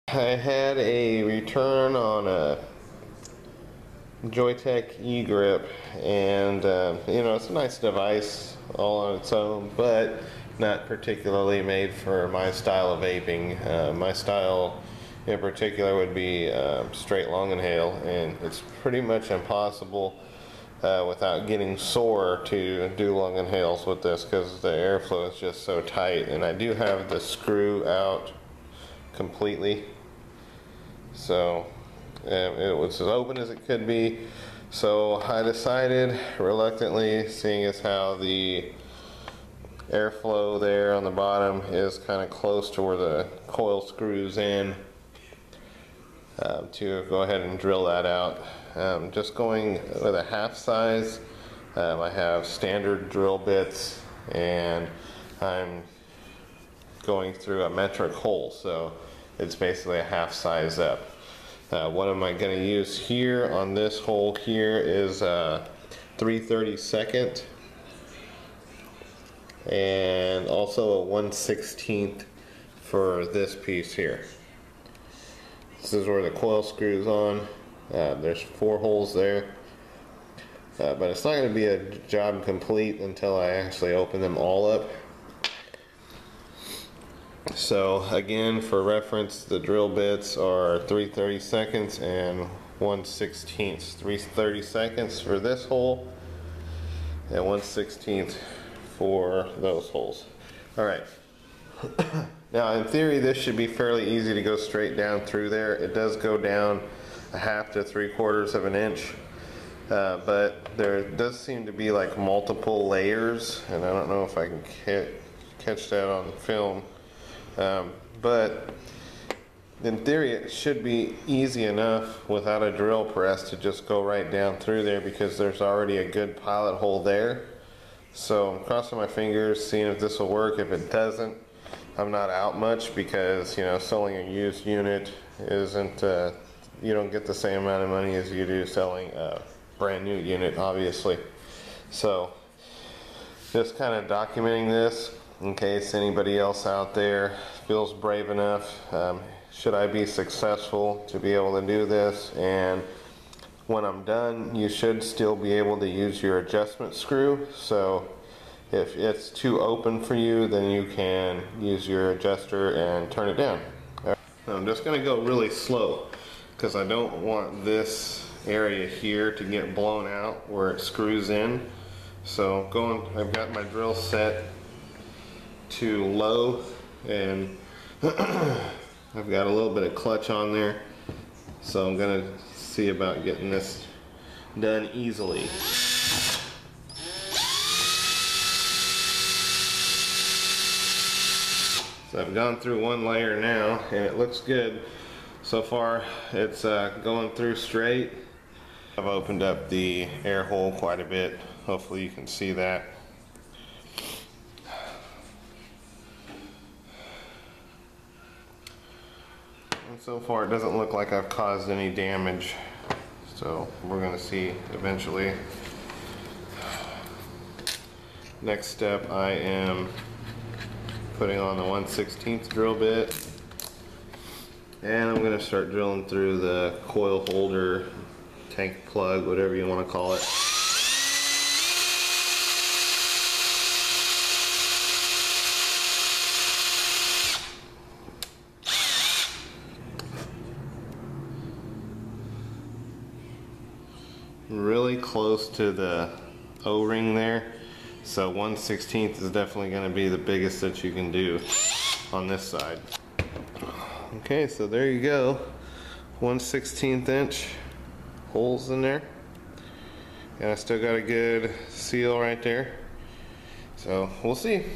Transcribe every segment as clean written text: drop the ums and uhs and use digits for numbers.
I had a return on a JoyTech Egrip, and it's a nice device all on its own, but not particularly made for my style of vaping. My style in particular would be straight long inhale, and it's pretty much impossible without getting sore to do long inhales with this because the airflow is just so tight. And I do have the screw out completely, so it was as open as it could be. So I decided reluctantly, seeing as how the airflow there on the bottom is kind of close to where the coil screws in, to go ahead and drill that out. Just going with a half size. I have standard drill bits, and I'm going through a metric hole, so it's basically a half size up. What am I going to use here on this hole here is 3/32 and also a 1/16 for this piece here. This is where the coil screws on. There's 4 holes there, but it's not going to be a job complete until I actually open them all up. So again, for reference, the drill bits are 3/32 and 1/16. 3/32 for this hole and 1/16 for those holes. Alright. Now in theory this should be fairly easy to go straight down through there. It does go down a 1/2 to 3/4 of an inch, but there does seem to be like multiple layers, and I don't know if I can catch that on film. But in theory it should be easy enough without a drill press to just go right down through there, because there's already a good pilot hole there. So I'm crossing my fingers, seeing if this will work. If it doesn't, I'm not out much, because selling a used unit isn't, you don't get the same amount of money as you do selling a brand new unit, obviously. So just kind of documenting this in case anybody else out there feels brave enough, should I be successful to be able to do this. And when I'm done, you should still be able to use your adjustment screw. So if it's too open for you, then you can use your adjuster and turn it down. I'm just going to go really slow because I don't want this area here to get blown out where it screws in. So I've got my drill set to low, and I've got a little bit of clutch on there, so I'm gonna see about getting this done easily. So I've gone through one layer now and it looks good so far. It's going through straight. I've opened up the air hole quite a bit, hopefully you can see that. And so far it doesn't look like I've caused any damage, so we're going to see eventually. Next step, I am putting on the 1/16 drill bit, and I'm going to start drilling through the coil holder, tank plug, whatever you want to call it. Really close to the O-ring there, so 1/16 is definitely going to be the biggest that you can do on this side. Okay, so there you go, 1/16 inch holes in there, and I still got a good seal right there, so we'll see.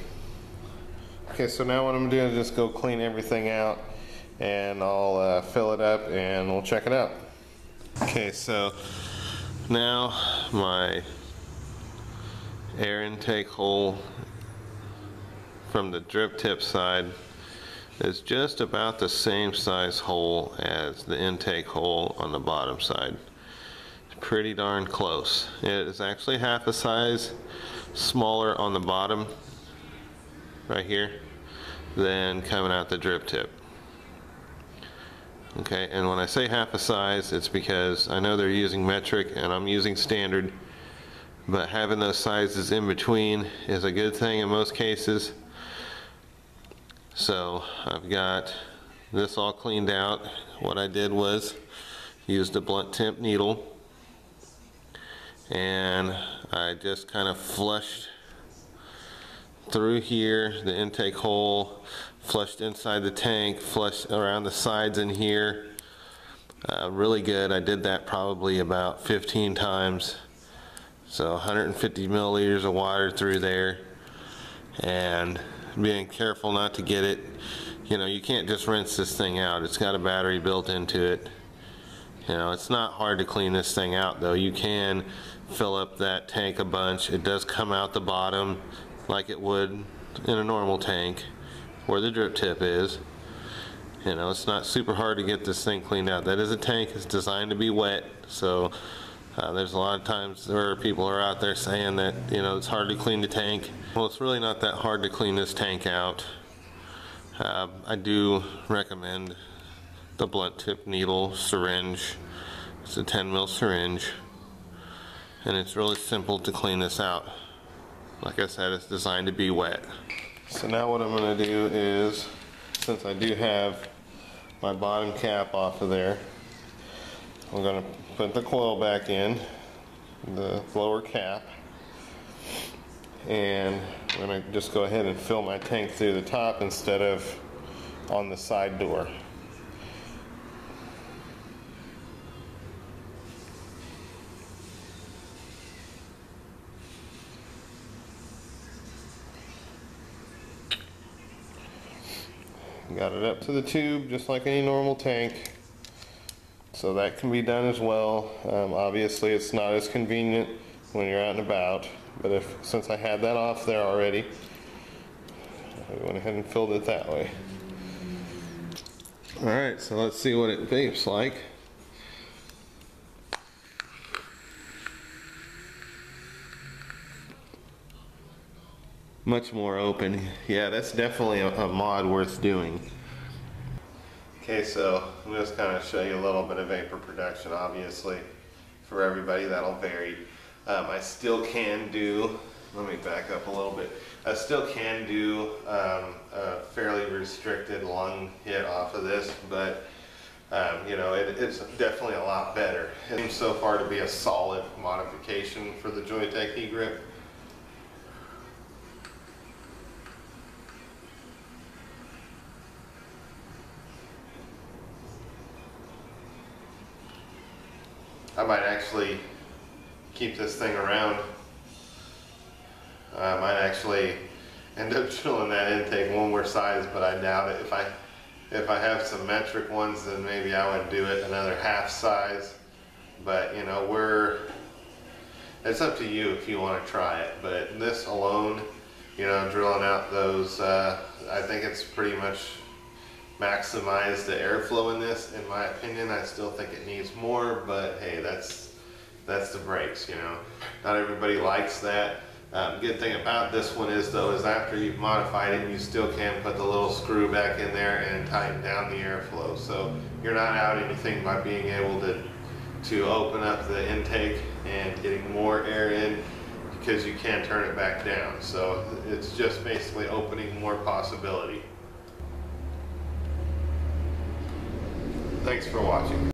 Okay, so now what I'm doing is just go clean everything out, and I'll fill it up and we'll check it out. Okay, so now my air intake hole from the drip tip side is just about the same size hole as the intake hole on the bottom side. It's pretty darn close. It is actually half a size smaller on the bottom right here than coming out the drip tip. Okay, and when I say half a size, it's because I know they're using metric and I'm using standard, but having those sizes in between is a good thing in most cases. So I've got this all cleaned out. What I did was used a blunt tip needle, and I just kind of flushed through here, the intake hole, flushed inside the tank, flushed around the sides in here. Really good. I did that probably about 15 times. So 150 milliliters of water through there, and being careful not to get it, you know, you can't just rinse this thing out. It's got a battery built into it. You know, it's not hard to clean this thing out though. You can fill up that tank a bunch. It does come out the bottom like it would in a normal tank where the drip tip is. You know, it's not super hard to get this thing cleaned out. That is a tank. It's designed to be wet, so there's a lot of times where people are out there saying that, you know, it's hard to clean the tank. Well, it's really not that hard to clean this tank out. I do recommend the blunt tip needle syringe. It's a 10 mil syringe, and it's really simple to clean this out. Like I said, it's designed to be wet. So now what I'm going to do is, since I do have my bottom cap off of there, I'm going to put the coil back in, the lower cap, and I'm going to just go ahead and fill my tank through the top instead of on the side door. Got it up to the tube just like any normal tank, so that can be done as well. Obviously it's not as convenient when you're out and about, but since I had that off there already, I went ahead and filled it that way. Alright, so let's see what it vapes like. Much more open. Yeah, that's definitely a mod worth doing. Okay, so I'm just kind of show you a little bit of vapor production. Obviously, for everybody that'll vary. I still can do, let me back up a little bit. I still can do a fairly restricted lung hit off of this, but you know, it's definitely a lot better. It seems so far to be a solid modification for the JoyTech Egrip. I might actually keep this thing around. I might actually end up drilling that intake one more size, but I doubt it. If I have some metric ones, then maybe I would do it another half size. But you know, it's up to you if you want to try it. But this alone, you know, drilling out those, I think it's pretty much maximize the airflow in this. In my opinion, I still think it needs more, but hey, that's the brakes, you know. Not everybody likes that. Good thing about this one is though, is after you've modified it, you still can put the little screw back in there and tighten down the airflow. So you're not out anything by being able to open up the intake and getting more air in, because you can turn it back down. So it's just basically opening more possibility. Thanks for watching.